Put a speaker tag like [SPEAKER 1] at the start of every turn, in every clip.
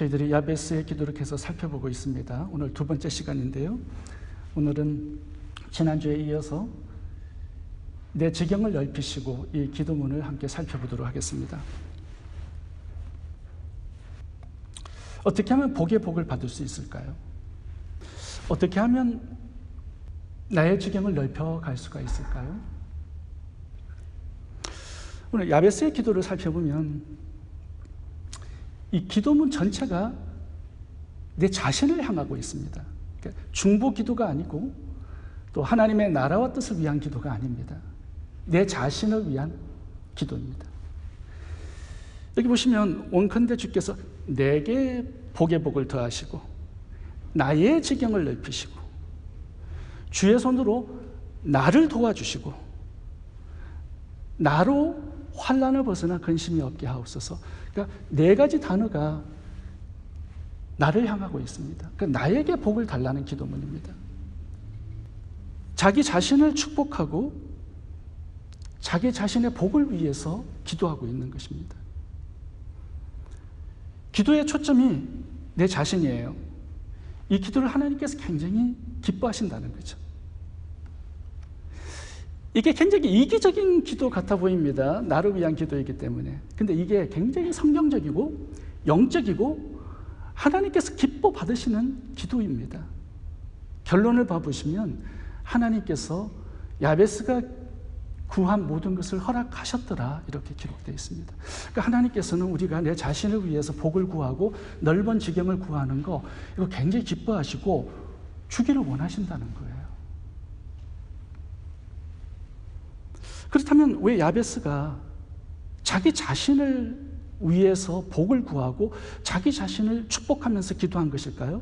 [SPEAKER 1] 저희들이 야베스의 기도를 계속 살펴보고 있습니다. 오늘 두 번째 시간인데요. 오늘은 지난주에 이어서 내 지경을 넓히시고 이 기도문을 함께 살펴보도록 하겠습니다. 어떻게 하면 복의 복을 받을 수 있을까요? 어떻게 하면 나의 지경을 넓혀갈 수가 있을까요? 오늘 야베스의 기도를 살펴보면 이 기도문 전체가 내 자신을 향하고 있습니다. 그러니까 중보 기도가 아니고 또 하나님의 나라와 뜻을 위한 기도가 아닙니다. 내 자신을 위한 기도입니다. 여기 보시면 원컨대 주께서 내게 복의 복을 더하시고 나의 지경을 넓히시고 주의 손으로 나를 도와주시고 나로 환난을 벗어나 근심이 없게 하옵소서. 그러니까 네 가지 단어가 나를 향하고 있습니다. 그러니까 나에게 복을 달라는 기도문입니다. 자기 자신을 축복하고 자기 자신의 복을 위해서 기도하고 있는 것입니다. 기도의 초점이 내 자신이에요. 이 기도를 하나님께서 굉장히 기뻐하신다는 거죠. 이게 굉장히 이기적인 기도 같아 보입니다. 나를 위한 기도이기 때문에. 근데 이게 굉장히 성경적이고 영적이고 하나님께서 기뻐 받으시는 기도입니다. 결론을 봐보시면 하나님께서 야베스가 구한 모든 것을 허락하셨더라 이렇게 기록되어 있습니다. 그러니까 하나님께서는 우리가 내 자신을 위해서 복을 구하고 넓은 지경을 구하는 거 이거 굉장히 기뻐하시고 주기를 원하신다는 거예요. 그렇다면 왜 야베스가 자기 자신을 위해서 복을 구하고 자기 자신을 축복하면서 기도한 것일까요?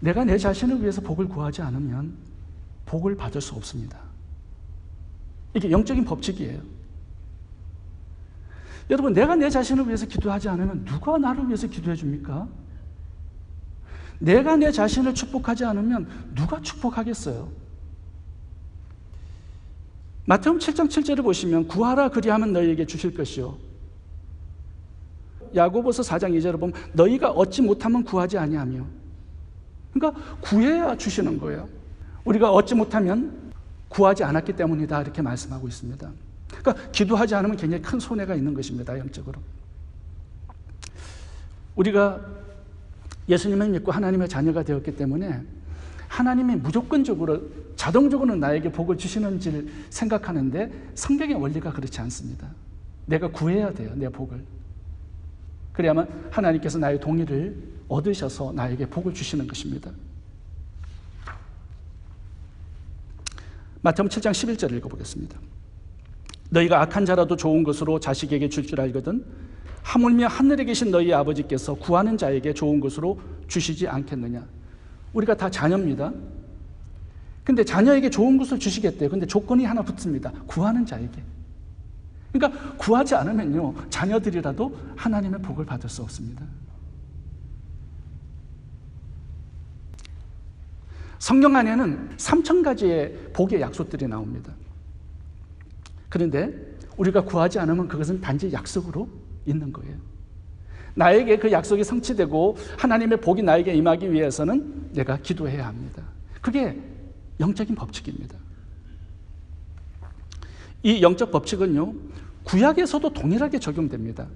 [SPEAKER 1] 내가 내 자신을 위해서 복을 구하지 않으면 복을 받을 수 없습니다. 이게 영적인 법칙이에요. 여러분, 내가 내 자신을 위해서 기도하지 않으면 누가 나를 위해서 기도해 줍니까? 내가 내 자신을 축복하지 않으면 누가 축복하겠어요? 마태복음 7장 7절을 보시면 구하라 그리하면 너희에게 주실 것이요. 야고보서 4장 2절을 보면 너희가 얻지 못하면 구하지 아니하며. 그러니까 구해야 주시는 거예요. 우리가 얻지 못하면 구하지 않았기 때문이다 이렇게 말씀하고 있습니다. 그러니까 기도하지 않으면 굉장히 큰 손해가 있는 것입니다. 영적으로. 우리가 예수님을 믿고 하나님의 자녀가 되었기 때문에 하나님이 무조건적으로 자동적으로 나에게 복을 주시는지를 생각하는데 성경의 원리가 그렇지 않습니다. 내가 구해야 돼요. 내 복을. 그래야만 하나님께서 나의 동의를 얻으셔서 나에게 복을 주시는 것입니다. 마태복음 7장 11절을 읽어보겠습니다. 너희가 악한 자라도 좋은 것으로 자식에게 줄 줄 알거든 하물며 하늘에 계신 너희 아버지께서 구하는 자에게 좋은 것으로 주시지 않겠느냐. 우리가 다 자녀입니다. 근데 자녀에게 좋은 것을 주시겠대요. 근데 조건이 하나 붙습니다. 구하는 자에게. 그러니까 구하지 않으면요, 자녀들이라도 하나님의 복을 받을 수 없습니다. 성경 안에는 3,000가지의 복의 약속들이 나옵니다. 그런데 우리가 구하지 않으면 그것은 단지 약속으로 있는 거예요. 나에게 그 약속이 성취되고 하나님의 복이 나에게 임하기 위해서는 내가 기도해야 합니다. 그게 영적인 법칙입니다. 이 영적 법칙은요, 구약에서도 동일하게 적용됩니다.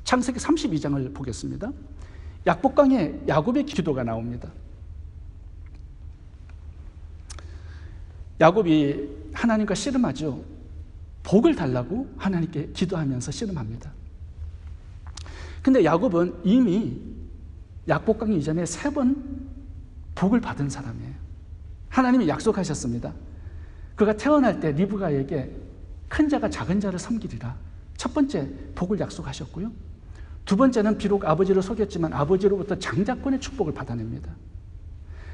[SPEAKER 1] 창세기 32장을 보겠습니다. 약복강에 야곱의 기도가 나옵니다. 야곱이 하나님과 씨름하죠. 복을 달라고 하나님께 기도하면서 씨름합니다. 근데 야곱은 이미 약복강 이전에 3번 복을 받은 사람이에요. 하나님이 약속하셨습니다. 그가 태어날 때 리브가에게 큰 자가 작은 자를 섬기리라. 첫 번째 복을 약속하셨고요. 두 번째는 비록 아버지를 속였지만 아버지로부터 장자권의 축복을 받아냅니다.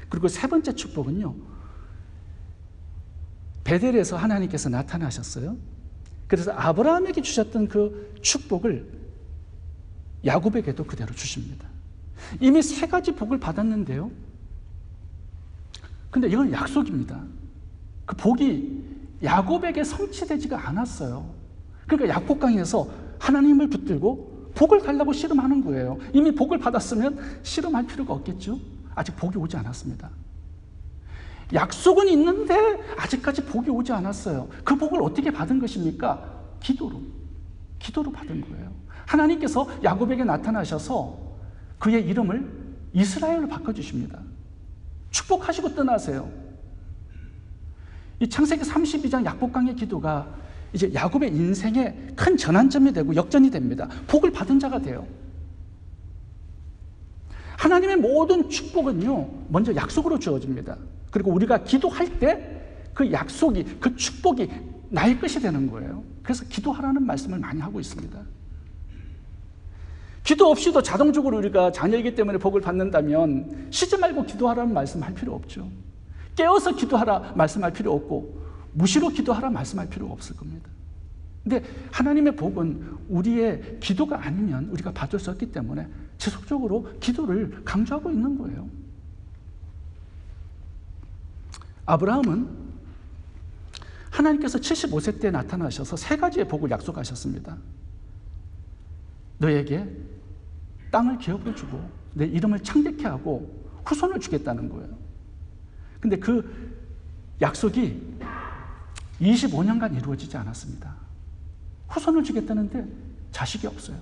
[SPEAKER 1] 그리고 세 번째 축복은요, 베델에서 하나님께서 나타나셨어요. 그래서 아브라함에게 주셨던 그 축복을 야곱에게도 그대로 주십니다. 이미 3가지 복을 받았는데요. 근데 이건 약속입니다. 그 복이 야곱에게 성취되지가 않았어요. 그러니까 약복강에서 하나님을 붙들고 복을 달라고 씨름하는 거예요. 이미 복을 받았으면 씨름할 필요가 없겠죠. 아직 복이 오지 않았습니다. 약속은 있는데 아직까지 복이 오지 않았어요. 그 복을 어떻게 받은 것입니까? 기도로 받은 거예요. 하나님께서 야곱에게 나타나셔서 그의 이름을 이스라엘로 바꿔주십니다. 축복하시고 떠나세요. 이 창세기 32장 약복강의 기도가 이제 야곱의 인생의 큰 전환점이 되고 역전이 됩니다. 복을 받은 자가 돼요. 하나님의 모든 축복은요, 먼저 약속으로 주어집니다. 그리고 우리가 기도할 때 그 약속이, 그 축복이 나의 것이 되는 거예요. 그래서 기도하라는 말씀을 많이 하고 있습니다. 기도 없이도 자동적으로 우리가 자녀이기 때문에 복을 받는다면 쉬지 말고 기도하라는 말씀할 필요 없죠. 깨어서 기도하라 말씀할 필요 없고 무시로 기도하라 말씀할 필요가 없을 겁니다. 근데 하나님의 복은 우리의 기도가 아니면 우리가 받을 수 없기 때문에 지속적으로 기도를 강조하고 있는 거예요. 아브라함은 하나님께서 75세 때 나타나셔서 세 가지의 복을 약속하셨습니다. 너에게 땅을 기업으로 주고 내 이름을 창대케 하고 후손을 주겠다는 거예요. 근데 그 약속이 25년간 이루어지지 않았습니다. 후손을 주겠다는데 자식이 없어요.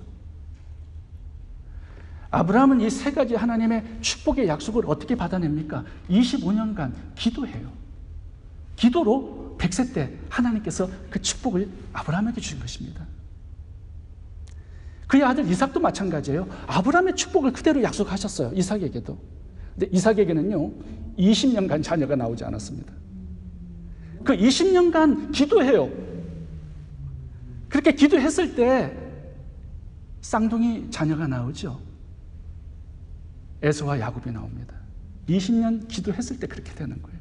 [SPEAKER 1] 아브라함은 이 세 가지 하나님의 축복의 약속을 어떻게 받아냅니까? 25년간 기도해요. 기도로 100세 때 하나님께서 그 축복을 아브라함에게 주신 것입니다. 그의 아들 이삭도 마찬가지예요. 아브라함의 축복을 그대로 약속하셨어요. 이삭에게도. 근데 이삭에게는요, 20년간 자녀가 나오지 않았습니다. 그 20년간 기도해요. 그렇게 기도했을 때 쌍둥이 자녀가 나오죠. 에서와 야곱이 나옵니다. 20년 기도했을 때 그렇게 되는 거예요.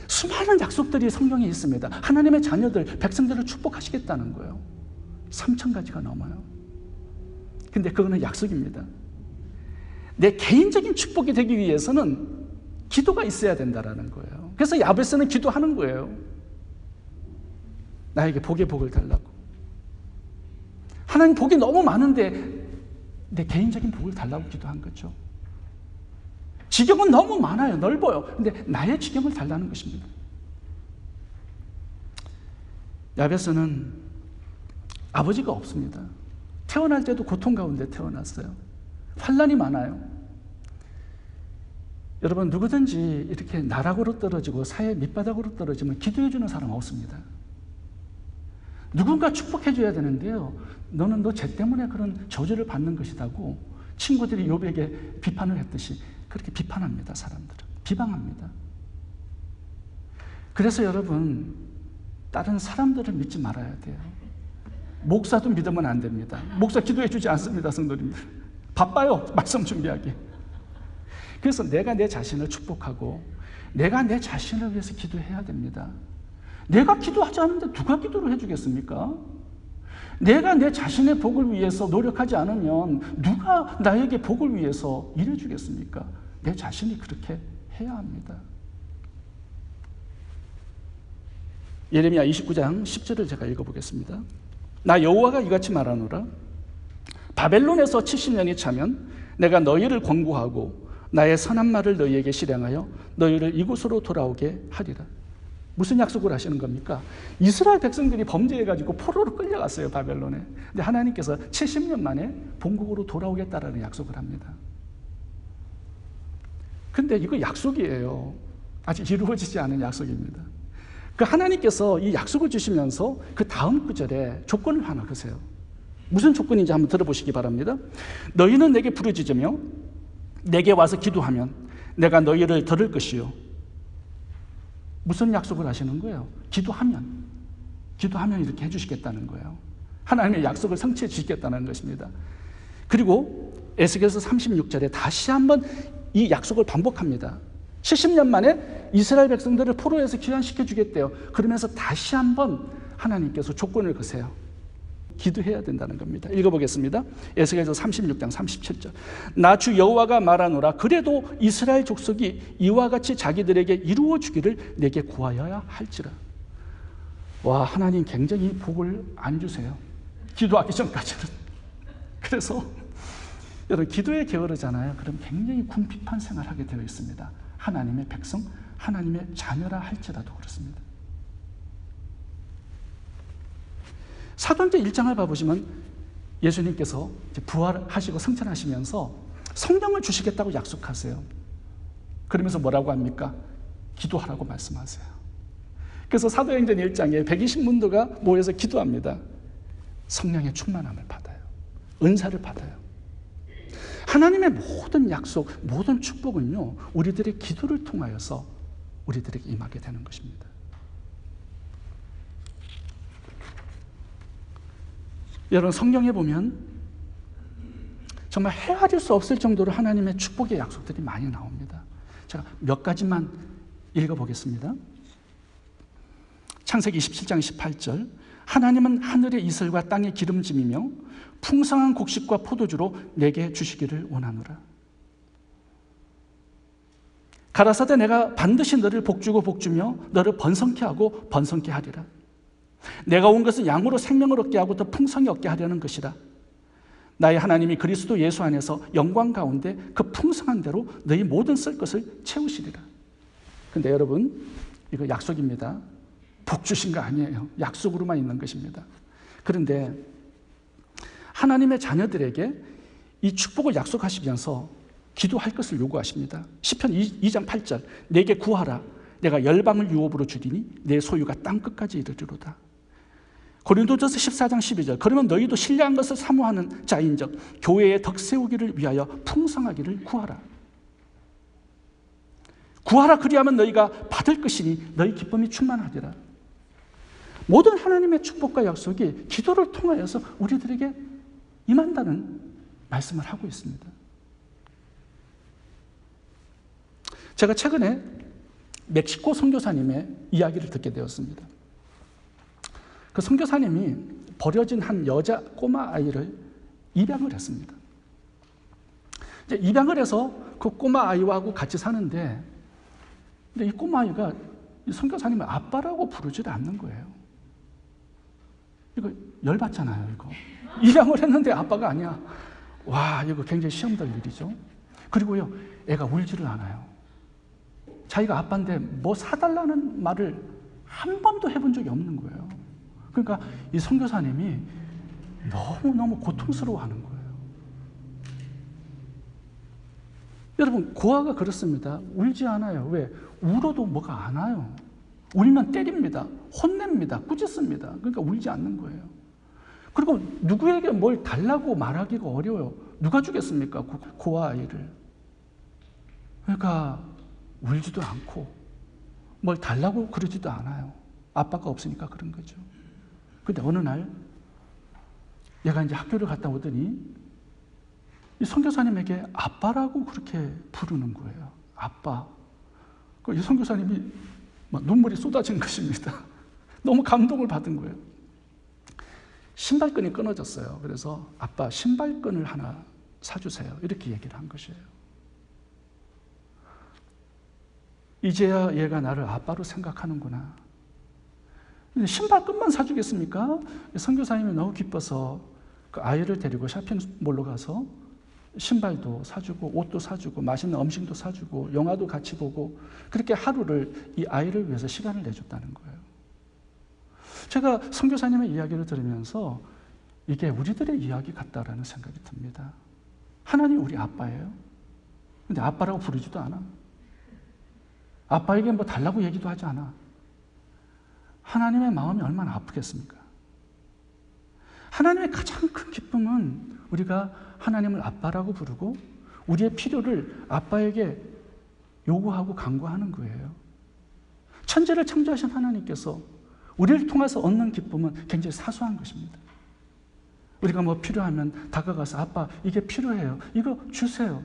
[SPEAKER 1] 수많은 약속들이 성경에 있습니다. 하나님의 자녀들, 백성들을 축복하시겠다는 거예요. 3,000가지가 넘어요. 근데 그거는 약속입니다. 내 개인적인 축복이 되기 위해서는 기도가 있어야 된다는 거예요. 그래서 야베스는 기도하는 거예요. 나에게 복의 복을 달라고. 하나님 복이 너무 많은데 내 개인적인 복을 달라고 기도한 거죠. 지경은 너무 많아요. 넓어요. 근데 나의 지경을 달라는 것입니다. 야베스는 아버지가 없습니다. 태어날 때도 고통 가운데 태어났어요. 환난이 많아요. 여러분, 누구든지 이렇게 나락으로 떨어지고 사회 밑바닥으로 떨어지면 기도해 주는 사람 없습니다. 누군가 축복해 줘야 되는데요, 너는 너 죄 때문에 그런 저주를 받는 것이라고 친구들이 욥에게 비판을 했듯이 그렇게 비판합니다. 사람들은 비방합니다. 그래서 여러분, 다른 사람들을 믿지 말아야 돼요. 목사도 믿으면 안 됩니다. 목사 기도해 주지 않습니다. 성도님들 바빠요, 말씀 준비하기. 그래서 내가 내 자신을 축복하고 내가 내 자신을 위해서 기도해야 됩니다. 내가 기도하지 않는데 누가 기도를 해주겠습니까? 내가 내 자신의 복을 위해서 노력하지 않으면 누가 나에게 복을 위해서 일해주겠습니까? 내 자신이 그렇게 해야 합니다. 예레미야 29장 10절을 제가 읽어보겠습니다. 나 여호와가 이같이 말하노라. 바벨론에서 70년이 차면 내가 너희를 권고하고 나의 선한 말을 너희에게 실행하여 너희를 이곳으로 돌아오게 하리라. 무슨 약속을 하시는 겁니까? 이스라엘 백성들이 범죄해가지고 포로로 끌려갔어요, 바벨론에. 근데 하나님께서 70년 만에 본국으로 돌아오겠다라는 약속을 합니다. 근데 이거 약속이에요. 아직 이루어지지 않은 약속입니다. 그 하나님께서 이 약속을 주시면서 그 다음 구절에 조건을 하나 거세요. 무슨 조건인지 한번 들어보시기 바랍니다. 너희는 내게 부르짖으며 내게 와서 기도하면 내가 너희를 들을 것이요. 무슨 약속을 하시는 거예요? 기도하면 이렇게 해주시겠다는 거예요. 하나님의 약속을 성취해 주시겠다는 것입니다. 그리고 에스겔서 36절에 다시 한번 이 약속을 반복합니다. 70년 만에 이스라엘 백성들을 포로에서 귀환시켜 주겠대요. 그러면서 다시 한번 하나님께서 조건을 거세요. 기도해야 된다는 겁니다. 읽어보겠습니다. 에스겔서 36장 37절. 나 주 여호와가 말하노라. 그래도 이스라엘 족속이 이와 같이 자기들에게 이루어 주기를 내게 구하여야 할지라. 와, 하나님 굉장히 복을 안 주세요. 기도하기 전까지는. 그래서 여러분 기도에 게으르잖아요. 그럼 굉장히 궁핍한 생활을 하게 되어 있습니다. 하나님의 백성, 하나님의 자녀라 할지라도 그렇습니다. 사도행전 1장을 봐보시면 예수님께서 부활하시고 승천하시면서 성령을 주시겠다고 약속하세요. 그러면서 뭐라고 합니까? 기도하라고 말씀하세요. 그래서 사도행전 1장에 120문도가 모여서 기도합니다. 성령의 충만함을 받아요. 은사를 받아요. 하나님의 모든 약속, 모든 축복은요, 우리들의 기도를 통하여서 우리들에게 임하게 되는 것입니다. 여러분, 성경에 보면 정말 헤아릴 수 없을 정도로 하나님의 축복의 약속들이 많이 나옵니다. 제가 몇 가지만 읽어보겠습니다. 창세기 27장 18절, 하나님은 하늘의 이슬과 땅의 기름짐이며 풍성한 곡식과 포도주로 내게 주시기를 원하노라. 가라사대 내가 반드시 너를 복주고 복주며 너를 번성케 하고 번성케 하리라. 내가 온 것은 양으로 생명을 얻게 하고 더 풍성히 얻게 하려는 것이라. 나의 하나님이 그리스도 예수 안에서 영광 가운데 그 풍성한 대로 너희 모든 쓸 것을 채우시리라. 근데 여러분, 이거 약속입니다. 복 주신 거 아니에요. 약속으로만 있는 것입니다. 그런데 하나님의 자녀들에게 이 축복을 약속하시면서 기도할 것을 요구하십니다. 시편 2장 8절, 내게 구하라. 내가 열방을 유업으로 주리니 내 소유가 땅끝까지 이르리로다. 고린도전서 14장 12절, 그러면 너희도 신뢰한 것을 사모하는 자인적 교회의 덕 세우기를 위하여 풍성하기를 구하라. 구하라, 그리하면 너희가 받을 것이니 너희 기쁨이 충만하리라. 모든 하나님의 축복과 약속이 기도를 통하여서 우리들에게 임한다는 말씀을 하고 있습니다. 제가 최근에 멕시코 선교사님의 이야기를 듣게 되었습니다. 그 선교사님이 버려진 한 여자 꼬마 아이를 입양을 했습니다. 이제 입양을 해서 그 꼬마 아이와 같이 사는데, 근데 이 꼬마 아이가 이 선교사님을 아빠라고 부르지를 않는 거예요. 이거 열받잖아요, 이거. 입양을 했는데 아빠가 아니야. 와, 이거 굉장히 시험될 일이죠. 그리고요, 애가 울지를 않아요. 자기가 아빠인데 뭐 사달라는 말을 한 번도 해본 적이 없는 거예요. 그러니까 이 선교사님이 너무너무 고통스러워하는 거예요. 여러분, 고아가 그렇습니다. 울지 않아요. 왜? 울어도 뭐가 안 와요. 울면 때립니다. 혼냅니다. 꾸짖습니다. 그러니까 울지 않는 거예요. 그리고 누구에게 뭘 달라고 말하기가 어려워요. 누가 주겠습니까? 고아 아이를. 그러니까 울지도 않고 뭘 달라고 그러지도 않아요. 아빠가 없으니까 그런 거죠. 근데 어느 날 얘가 이제 학교를 갔다 오더니 이 선교사님에게 아빠라고 그렇게 부르는 거예요. 아빠. 이 선교사님이 막 눈물이 쏟아진 것입니다. 너무 감동을 받은 거예요. 신발끈이 끊어졌어요. 그래서 아빠, 신발끈을 하나 사주세요. 이렇게 얘기를 한 것이에요. 이제야 얘가 나를 아빠로 생각하는구나. 신발끈만 사주겠습니까? 선교사님이 너무 기뻐서 그 아이를 데리고 쇼핑몰로 가서 신발도 사주고 옷도 사주고 맛있는 음식도 사주고 영화도 같이 보고 그렇게 하루를 이 아이를 위해서 시간을 내줬다는 거예요. 제가 선교사님의 이야기를 들으면서 이게 우리들의 이야기 같다라는 생각이 듭니다. 하나님 우리 아빠예요. 근데 아빠라고 부르지도 않아. 아빠에게 뭐 달라고 얘기도 하지 않아. 하나님의 마음이 얼마나 아프겠습니까? 하나님의 가장 큰 기쁨은 우리가 하나님을 아빠라고 부르고 우리의 필요를 아빠에게 요구하고 간구하는 거예요. 천지를 창조하신 하나님께서 우리를 통해서 얻는 기쁨은 굉장히 사소한 것입니다. 우리가 뭐 필요하면 다가가서 아빠 이게 필요해요. 이거 주세요.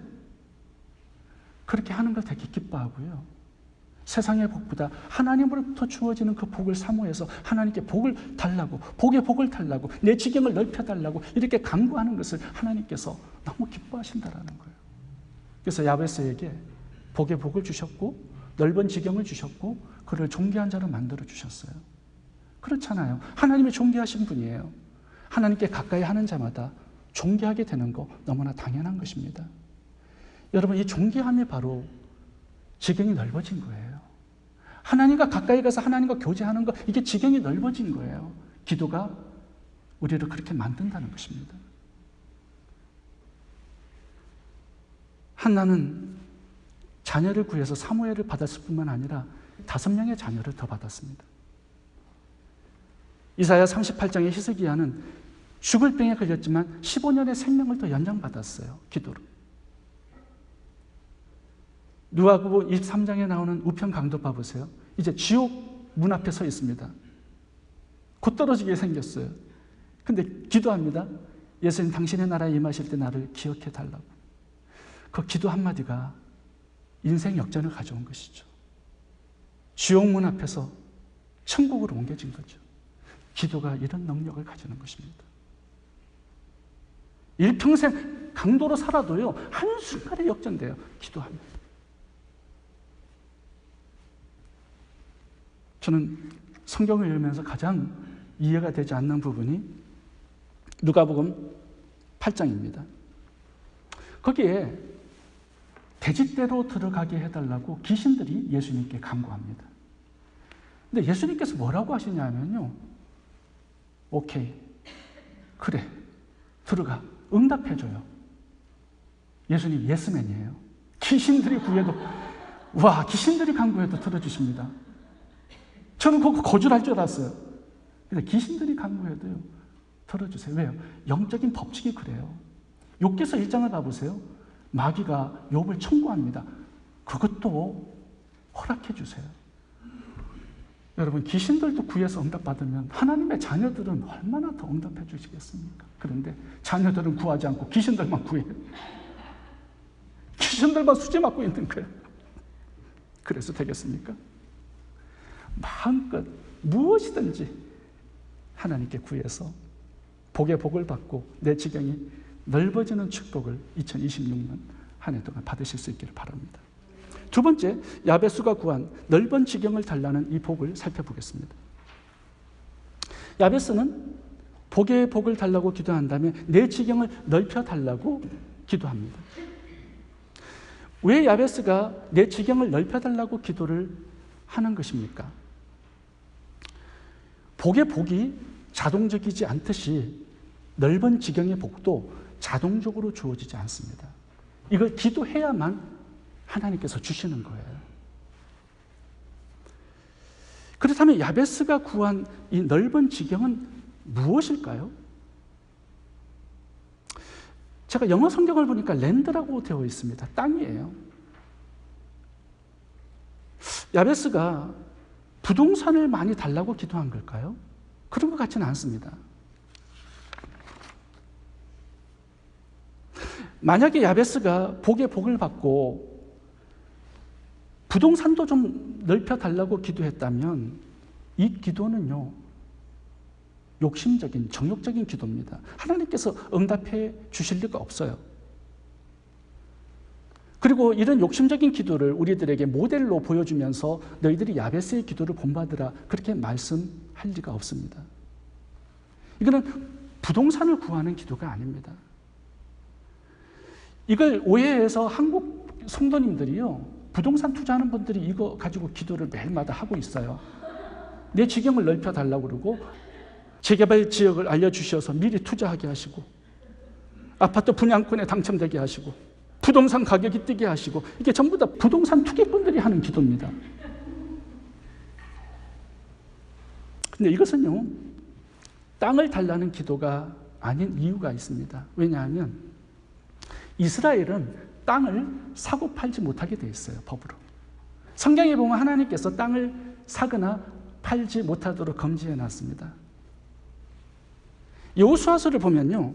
[SPEAKER 1] 그렇게 하는 걸 되게 기뻐하고요. 세상의 복보다 하나님으로부터 주어지는 그 복을 사모해서 하나님께 복을 달라고, 복의 복을 달라고, 내 지경을 넓혀달라고 이렇게 간구하는 것을 하나님께서 너무 기뻐하신다라는 거예요. 그래서 야베스에게 복의 복을 주셨고 넓은 지경을 주셨고 그를 존귀한 자로 만들어 주셨어요. 그렇잖아요. 하나님이 존귀하신 분이에요. 하나님께 가까이 하는 자마다 존귀하게 되는 거 너무나 당연한 것입니다. 여러분, 이 존귀함이 바로 지경이 넓어진 거예요. 하나님과 가까이 가서 하나님과 교제하는 거, 이게 지경이 넓어진 거예요. 기도가 우리를 그렇게 만든다는 것입니다. 한나는 자녀를 구해서 사무엘을 받았을 뿐만 아니라 5명의 자녀를 더 받았습니다. 이사야 38장의 히스기야는 죽을 병에 걸렸지만 15년의 생명을 더 연장받았어요. 기도로. 누가복음 23장에 나오는 우편 강도 봐보세요. 이제 지옥 문 앞에 서 있습니다. 곧 떨어지게 생겼어요. 근데 기도합니다. 예수님, 당신의 나라에 임하실 때 나를 기억해 달라고. 그 기도 한마디가 인생 역전을 가져온 것이죠. 지옥 문 앞에서 천국으로 옮겨진 거죠. 기도가 이런 능력을 가지는 것입니다. 일평생 강도로 살아도요, 한순간에 역전돼요. 기도하면. 저는 성경을 읽으면서 가장 이해가 되지 않는 부분이 누가복음 8장입니다. 거기에 돼지떼로 들어가게 해달라고 귀신들이 예수님께 간구합니다. 근데 예수님께서 뭐라고 하시냐면요, 오케이, 그래, 들어가, 응답해줘요. 예수님 예스맨이에요. 귀신들이 구해도, 와, 귀신들이 간구해도 들어주십니다. 저는 그거 거절할 줄 알았어요. 근데 귀신들이 간구해도요, 들어주세요. 왜요? 영적인 법칙이 그래요. 욥기서 1장을 봐보세요. 마귀가 욥을 청구합니다. 그것도 허락해 주세요. 여러분, 귀신들도 구해서 응답받으면 하나님의 자녀들은 얼마나 더 응답해 주시겠습니까? 그런데 자녀들은 구하지 않고 귀신들만 구해요. 귀신들만 수제 맞고 있는 거예요. 그래서 되겠습니까? 마음껏 무엇이든지 하나님께 구해서 복의 복을 받고 내 지경이 넓어지는 축복을 2026년 한 해 동안 받으실 수 있기를 바랍니다. 두 번째, 야베스가 구한 넓은 지경을 달라는 이 복을 살펴보겠습니다. 야베스는 복의 복을 달라고 기도한 다음에 내 지경을 넓혀 달라고 기도합니다. 왜 야베스가 내 지경을 넓혀 달라고 기도를 하는 것입니까? 복의 복이 자동적이지 않듯이 넓은 지경의 복도 자동적으로 주어지지 않습니다. 이걸 기도해야만 하나님께서 주시는 거예요. 그렇다면 야베스가 구한 이 넓은 지경은 무엇일까요? 제가 영어 성경을 보니까 랜드라고 되어 있습니다. 땅이에요. 야베스가 부동산을 많이 달라고 기도한 걸까요? 그런 것 같지는 않습니다. 만약에 야베스가 복의 복을 받고 부동산도 좀 넓혀 달라고 기도했다면 이 기도는요, 욕심적인, 정욕적인 기도입니다. 하나님께서 응답해 주실 리가 없어요. 그리고 이런 욕심적인 기도를 우리들에게 모델로 보여주면서 너희들이 야베스의 기도를 본받으라, 그렇게 말씀할 리가 없습니다. 이거는 부동산을 구하는 기도가 아닙니다. 이걸 오해해서 한국 성도님들이요, 부동산 투자하는 분들이 이거 가지고 기도를 매일마다 하고 있어요. 내 지경을 넓혀달라고 그러고, 재개발 지역을 알려주셔서 미리 투자하게 하시고, 아파트 분양권에 당첨되게 하시고, 부동산 가격이 뛰게 하시고, 이게 전부 다 부동산 투기꾼들이 하는 기도입니다. 근데 이것은요, 땅을 달라는 기도가 아닌 이유가 있습니다. 왜냐하면 이스라엘은 땅을 사고 팔지 못하게 돼 있어요, 법으로. 성경에 보면 하나님께서 땅을 사거나 팔지 못하도록 금지해 놨습니다. 여호수아서를 보면요,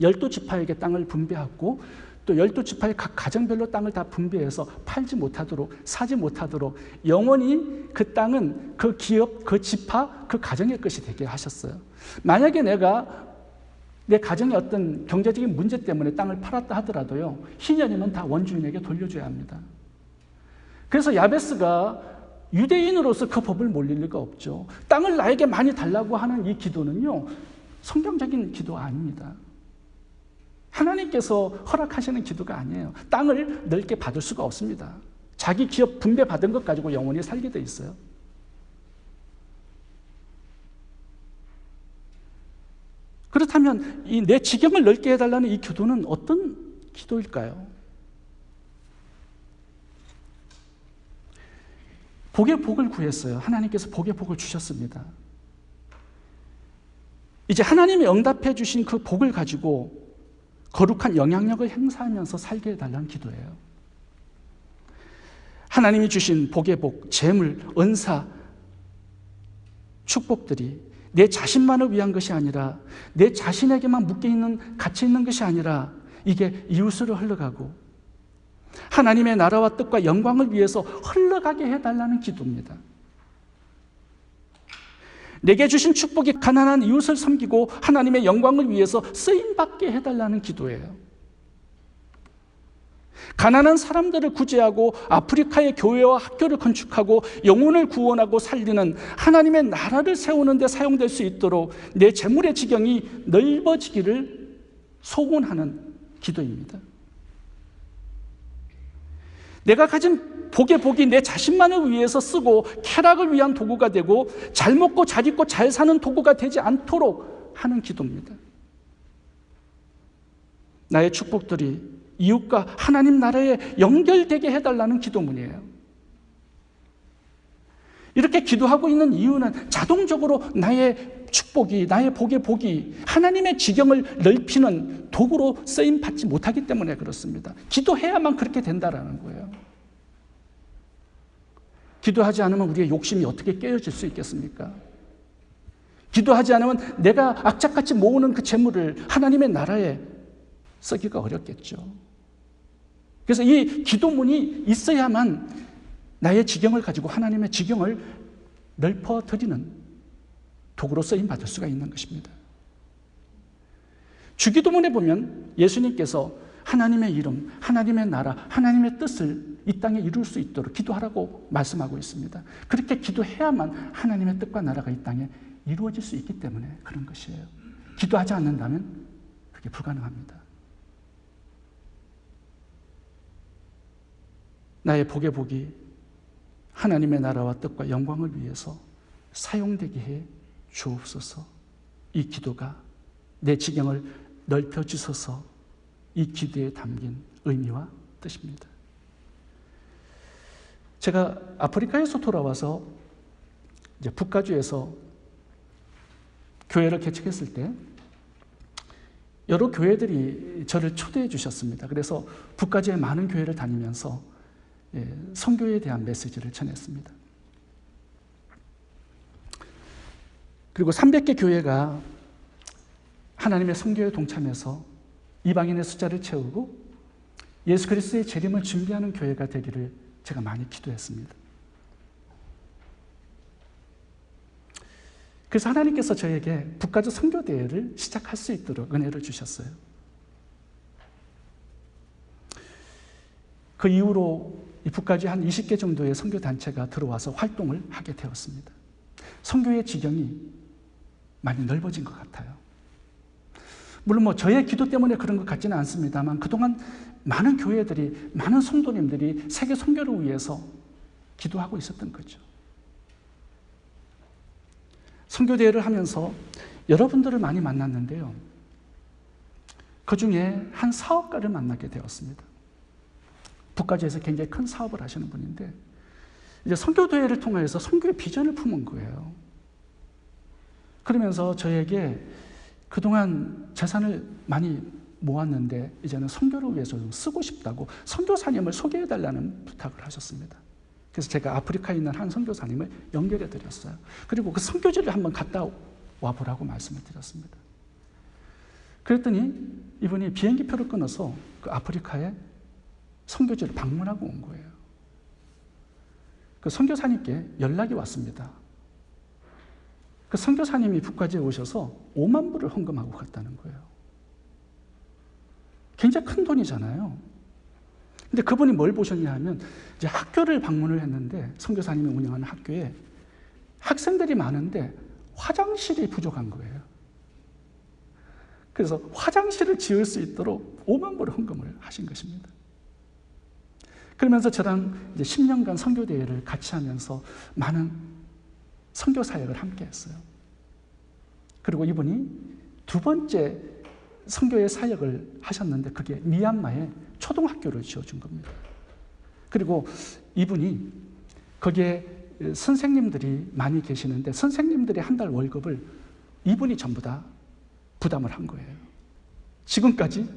[SPEAKER 1] 12지파에게 땅을 분배하고 또 12지파의 각 가정별로 땅을 다 분배해서 팔지 못하도록, 사지 못하도록 영원히 그 땅은 그 기업, 그 지파, 그 가정의 것이 되게 하셨어요. 만약에 내가 내 가정의 어떤 경제적인 문제 때문에 땅을 팔았다 하더라도요, 희년이면 다 원주인에게 돌려줘야 합니다. 그래서 야베스가 유대인으로서 그 법을 몰릴 리가 없죠. 땅을 나에게 많이 달라고 하는 이 기도는요, 성경적인 기도 아닙니다. 하나님께서 허락하시는 기도가 아니에요. 땅을 넓게 받을 수가 없습니다. 자기 기업 분배받은 것 가지고 영원히 살게 돼 있어요. 그렇다면 이 내 지경을 넓게 해달라는 이 기도는 어떤 기도일까요? 복의 복을 구했어요. 하나님께서 복의 복을 주셨습니다. 이제 하나님이 응답해 주신 그 복을 가지고 거룩한 영향력을 행사하면서 살게 해달라는 기도예요. 하나님이 주신 복의 복, 재물, 은사, 축복들이 내 자신만을 위한 것이 아니라 내 자신에게만 묶여있는 갇혀 있는 것이 아니라 이게 이웃으로 흘러가고 하나님의 나라와 뜻과 영광을 위해서 흘러가게 해달라는 기도입니다. 내게 주신 축복이 가난한 이웃을 섬기고 하나님의 영광을 위해서 쓰임받게 해달라는 기도예요. 가난한 사람들을 구제하고 아프리카의 교회와 학교를 건축하고 영혼을 구원하고 살리는 하나님의 나라를 세우는 데 사용될 수 있도록 내 재물의 지경이 넓어지기를 소원하는 기도입니다. 내가 가진 복의 복이 내 자신만을 위해서 쓰고 쾌락을 위한 도구가 되고 잘 먹고 잘 입고 잘 사는 도구가 되지 않도록 하는 기도입니다. 나의 축복들이 이웃과 하나님 나라에 연결되게 해달라는 기도문이에요. 이렇게 기도하고 있는 이유는 자동적으로 나의 축복이, 나의 복의 복이 하나님의 지경을 넓히는 도구로 쓰임받지 못하기 때문에 그렇습니다. 기도해야만 그렇게 된다라는 거예요. 기도하지 않으면 우리의 욕심이 어떻게 깨어질 수 있겠습니까? 기도하지 않으면 내가 악착같이 모으는 그 재물을 하나님의 나라에 쓰기가 어렵겠죠. 그래서 이 기도문이 있어야만 나의 지경을 가지고 하나님의 지경을 넓혀드리는 도구로 쓰임받을 수가 있는 것입니다. 주기도문에 보면 예수님께서 하나님의 이름, 하나님의 나라, 하나님의 뜻을 이 땅에 이룰 수 있도록 기도하라고 말씀하고 있습니다. 그렇게 기도해야만 하나님의 뜻과 나라가 이 땅에 이루어질 수 있기 때문에 그런 것이에요. 기도하지 않는다면 그게 불가능합니다. 나의 복의 복이 하나님의 나라와 뜻과 영광을 위해서 사용되게 해 주옵소서. 이 기도가 내 지경을 넓혀주소서. 이 기도에 담긴 의미와 뜻입니다. 제가 아프리카에서 돌아와서 이제 북가주에서 교회를 개척했을 때 여러 교회들이 저를 초대해 주셨습니다. 그래서 북가주의 많은 교회를 다니면서 선교에 대한 메시지를 전했습니다. 그리고 300개 교회가 하나님의 선교에 동참해서 이방인의 숫자를 채우고 예수 그리스도의 재림을 준비하는 교회가 되기를 제가 많이 기도했습니다. 그래서 하나님께서 저에게 북가주 선교대회를 시작할 수 있도록 은혜를 주셨어요. 그 이후로 이 북가주에 한 20개 정도의 선교단체가 들어와서 활동을 하게 되었습니다. 선교의 지경이 많이 넓어진 것 같아요. 물론 저의 기도 때문에 그런 것 같지는 않습니다만 그동안 많은 교회들이, 많은 성도님들이 세계 선교를 위해서 기도하고 있었던 거죠. 선교대회를 하면서 여러분들을 많이 만났는데요. 그 중에 한 사업가를 만나게 되었습니다. 북가주에서 굉장히 큰 사업을 하시는 분인데 이제 선교대회를 통해서 선교의 비전을 품은 거예요. 그러면서 저에게 그동안 재산을 많이 모았는데 이제는 선교를 위해서 좀 쓰고 싶다고 선교사님을 소개해달라는 부탁을 하셨습니다. 그래서 제가 아프리카에 있는 한 선교사님을 연결해 드렸어요. 그리고 그 선교지를 한번 갔다 와보라고 말씀을 드렸습니다. 그랬더니 이분이 비행기표를 끊어서 그 아프리카에 선교지를 방문하고 온 거예요. 그 선교사님께 연락이 왔습니다. 그 선교사님이 북가주에 오셔서 5만 불을 헌금하고 갔다는 거예요. 굉장히 큰 돈이잖아요. 근데 그분이 뭘 보셨냐 하면 이제 학교를 방문을 했는데 선교사님이 운영하는 학교에 학생들이 많은데 화장실이 부족한 거예요. 그래서 화장실을 지을 수 있도록 5만 불을 헌금을 하신 것입니다. 그러면서 저랑 이제 10년간 선교대회를 같이 하면서 많은 선교 사역을 함께 했어요. 그리고 이분이 두 번째 선교의 사역을 하셨는데 그게 미얀마에 초등학교를 지어준 겁니다. 그리고 이분이 거기에 선생님들이 많이 계시는데 선생님들의 한 달 월급을 이분이 전부 다 부담을 한 거예요. 지금까지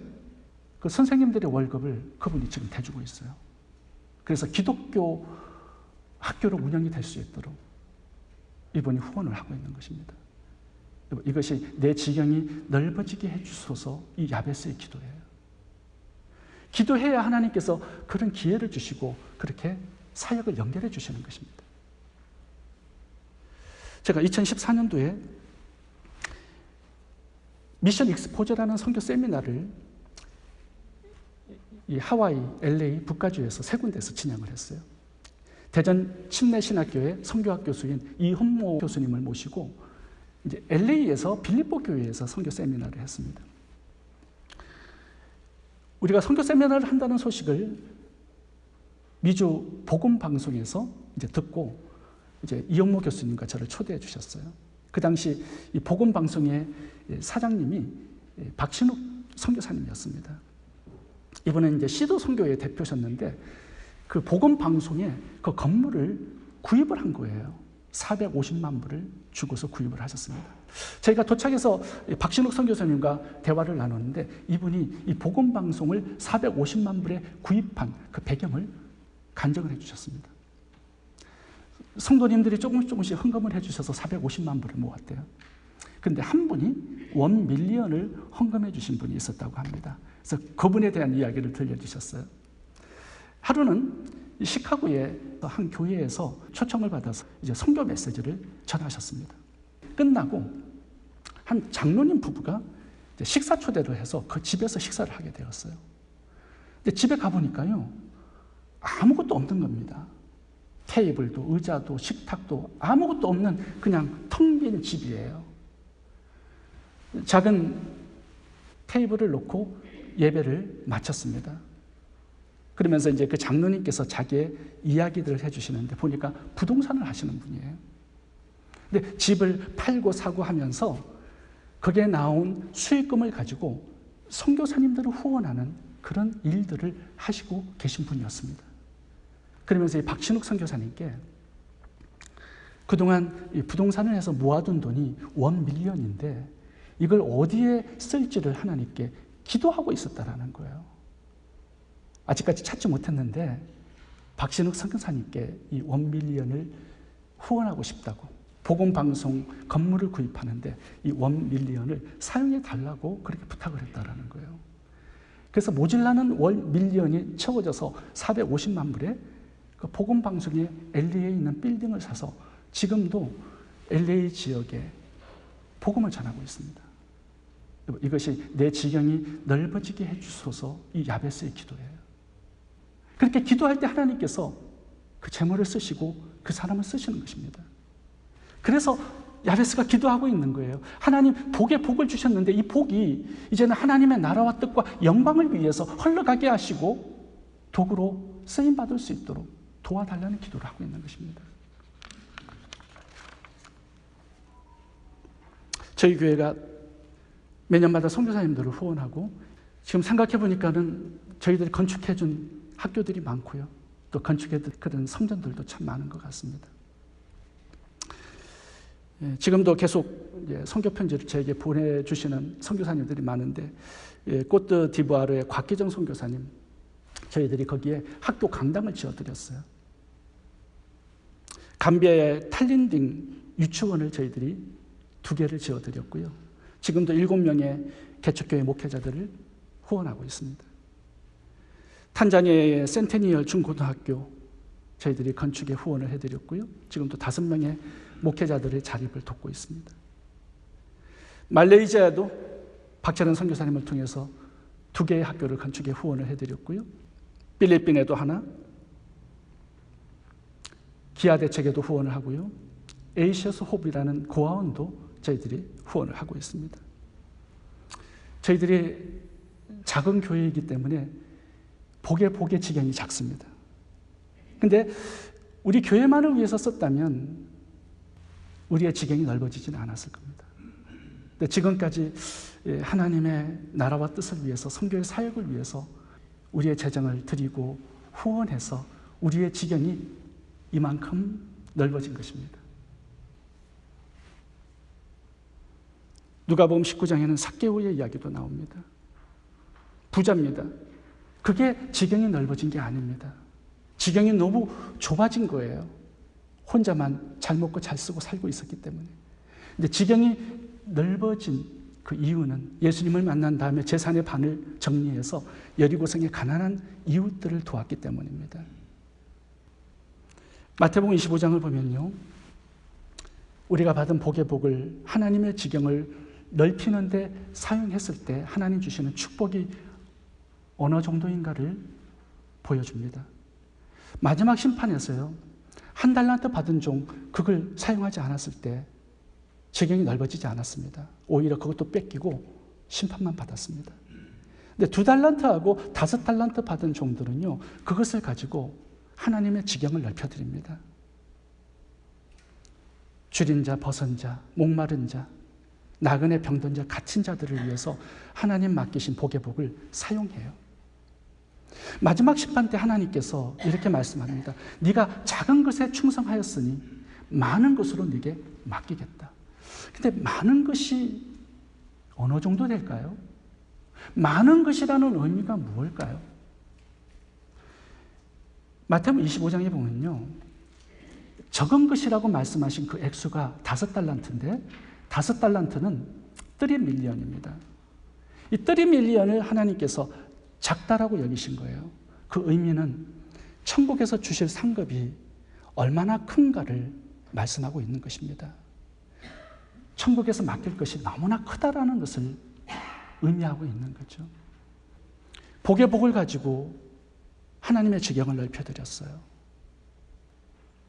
[SPEAKER 1] 그 선생님들의 월급을 그분이 지금 대주고 있어요. 그래서 기독교 학교로 운영이 될 수 있도록 이분이 후원을 하고 있는 것입니다. 이것이 내 지경이 넓어지게 해주소서 이 야베스의 기도예요. 기도해야 하나님께서 그런 기회를 주시고 그렇게 사역을 연결해 주시는 것입니다. 제가 2014년도에 미션 익스포저라는 선교 세미나를 이 하와이, LA, 북가주에서 세 군데에서 진행을 했어요. 대전 침례신학교의 선교학 교수인 이훈모 교수님을 모시고 이제 LA에서 빌립보 교회에서 선교 세미나를 했습니다. 우리가 선교 세미나를 한다는 소식을 미주 복음 방송에서 이제 듣고 이제 이영모 교수님과 저를 초대해 주셨어요. 그 당시 이 복음 방송의 사장님이 박신욱 선교사님이었습니다. 이분은 이제 시도 선교의 대표셨는데 그 복음 방송에 그 건물을 구입을 한 거예요. 450만 불을 주고서 구입을 하셨습니다. 저희가 도착해서 박신욱 선교사님과 대화를 나눴는데 이분이 이 복음 방송을 450만 불에 구입한 그 배경을 간증을 해주셨습니다. 성도님들이 조금씩 헌금을 해주셔서 450만 불을 모았대요. 그런데 한 분이 1밀리언을 헌금해 주신 분이 있었다고 합니다. 그래서 그분에 대한 이야기를 들려주셨어요. 하루는 시카고의 한 교회에서 초청을 받아서 이제 선교 메시지를 전하셨습니다. 끝나고 한 장로님 부부가 이제 식사 초대를 해서 그 집에서 식사를 하게 되었어요. 근데 집에 가보니까요, 아무것도 없는 겁니다. 테이블도, 의자도, 식탁도 아무것도 없는 그냥 텅 빈 집이에요. 작은 테이블을 놓고 예배를 마쳤습니다. 그러면서 이제 그 장로님께서 자기의 이야기들을 해주시는데 보니까 부동산을 하시는 분이에요. 근데 집을 팔고 사고 하면서 거기에 나온 수익금을 가지고 선교사님들을 후원하는 그런 일들을 하시고 계신 분이었습니다. 그러면서 이 박신욱 선교사님께 그동안 이 부동산을 해서 모아둔 돈이 1밀리언인데 이걸 어디에 쓸지를 하나님께 기도하고 있었다라는 거예요. 아직까지 찾지 못했는데 박신욱 선교사님께 이 1밀리언을 후원하고 싶다고 복음방송 건물을 구입하는데 이 1밀리언을 사용해 달라고 그렇게 부탁을 했다라는 거예요. 그래서 모질라는 1밀리언이 채워져서 450만 불에 그 복음방송의 LA에 있는 빌딩을 사서 지금도 LA 지역에 복음을 전하고 있습니다. 이것이 내 지경이 넓어지게 해주소서 이 야베스의 기도예요. 그렇게 기도할 때 하나님께서 그 재물을 쓰시고 그 사람을 쓰시는 것입니다. 그래서 야베스가 기도하고 있는 거예요. 하나님 복에 복을 주셨는데 이 복이 이제는 하나님의 나라와 뜻과 영광을 위해서 흘러가게 하시고 도구로 쓰임받을 수 있도록 도와달라는 기도를 하고 있는 것입니다. 저희 교회가 매년마다 선교사님들을 후원하고 지금 생각해 보니까는 저희들이 건축해 준 학교들이 많고요. 또 건축해 준 그런 성전들도 참 많은 것 같습니다. 지금도 계속 선교 편지를 저에게 보내주시는 선교사님들이 많은데 꼬트 디부아르의 곽기정 선교사님 저희들이 거기에 학교 강당을 지어드렸어요. 감비아의 탈린딩 유치원을 저희들이 2개를 지어드렸고요. 지금도 7명의 개척교회 목회자들을 후원하고 있습니다. 탄자니아의 센테니얼 중고등학교 저희들이 건축에 후원을 해드렸고요. 지금도 5명의 목회자들의 자립을 돕고 있습니다. 말레이시아도 박철현 선교사님을 통해서 2개의 학교를 건축에 후원을 해드렸고요. 필리핀에도 하나, 기아 대책에도 후원을 하고요. 에이시어스 홉이라는 고아원도 저희들이 후원을 하고 있습니다. 저희들이 작은 교회이기 때문에 복의 지경이 작습니다. 근데 우리 교회만을 위해서 썼다면 우리의 지경이 넓어지지는 않았을 겁니다. 근데 지금까지 하나님의 나라와 뜻을 위해서, 선교의 사역을 위해서 우리의 재정을 드리고 후원해서 우리의 지경이 이만큼 넓어진 것입니다. 누가복음 19장에는 삭개오의 이야기도 나옵니다. 부자입니다. 그게 지경이 넓어진 게 아닙니다. 지경이 너무 좁아진 거예요. 혼자만 잘 먹고 잘 쓰고 살고 있었기 때문에. 근데 지경이 넓어진 그 이유는 예수님을 만난 다음에 재산의 반을 정리해서 여리고성의 가난한 이웃들을 도왔기 때문입니다. 마태복음 25장을 보면요, 우리가 받은 복의 복을 하나님의 지경을 넓히는 데 사용했을 때 하나님 주시는 축복이 어느 정도인가를 보여줍니다. 마지막 심판에서요, 1달란트 받은 종 그걸 사용하지 않았을 때 지경이 넓어지지 않았습니다. 오히려 그것도 뺏기고 심판만 받았습니다. 근데 2달란트하고 5달란트 받은 종들은요, 그것을 가지고 하나님의 지경을 넓혀드립니다. 줄인 자, 벗은 자, 목마른 자, 나그네 병든 자, 갇힌 자들을 위해서 하나님 맡기신 복의 복을 사용해요. 마지막 심판 때 하나님께서 이렇게 말씀합니다. 네가 작은 것에 충성하였으니 많은 것으로 네게 맡기겠다. 근데 많은 것이 어느 정도 될까요? 많은 것이라는 의미가 무엇일까요? 마태복음 25장에 보면요, 적은 것이라고 말씀하신 그 액수가 5달란트인데 5달란트는 30밀리언입니다. 이 30밀리언을 하나님께서 작다라고 여기신 거예요. 그 의미는 천국에서 주실 상급이 얼마나 큰가를 말씀하고 있는 것입니다. 천국에서 맡길 것이 너무나 크다라는 것을 의미하고 있는 거죠. 복의 복을 가지고 하나님의 지경을 넓혀드렸어요.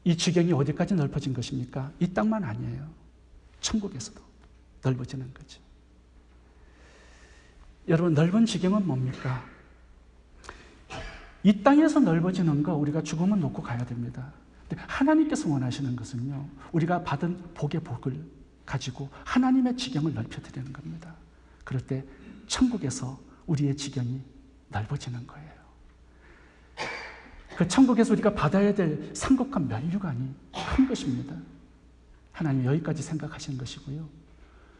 [SPEAKER 1] 이 지경이 어디까지 넓어진 것입니까? 이 땅만 아니에요. 천국에서도 넓어지는 거죠. 여러분, 넓은 지경은 뭡니까? 이 땅에서 넓어지는 거 우리가 죽으면 놓고 가야 됩니다. 근데 하나님께서 원하시는 것은요, 우리가 받은 복의 복을 가지고 하나님의 지경을 넓혀드리는 겁니다. 그럴 때 천국에서 우리의 지경이 넓어지는 거예요. 그 천국에서 우리가 받아야 될 상급과 면류관이 큰 것입니다. 하나님 여기까지 생각하시는 것이고요.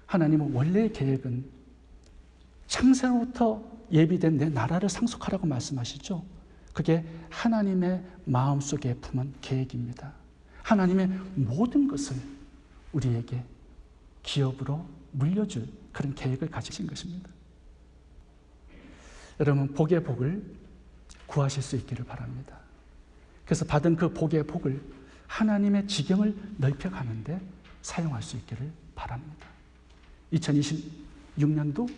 [SPEAKER 1] 하나님은 원래의 계획은 창세로부터 예비된 내 나라를 상속하라고 말씀하시죠. 그게 하나님의 마음속에 품은 계획입니다. 하나님의 모든 것을 우리에게 기업으로 물려줄 그런 계획을 가지신 것입니다. 여러분, 복의 복을 구하실 수 있기를 바랍니다. 그래서 받은 그 복의 복을 하나님의 지경을 넓혀가는데 사용할 수 있기를 바랍니다. 2026년도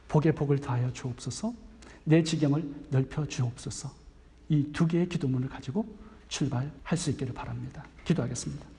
[SPEAKER 1] 복의 복을 더하여 주옵소서, 내 지경을 넓혀 주옵소서, 이 2개의 기도문을 가지고 출발할 수 있기를 바랍니다. 기도하겠습니다.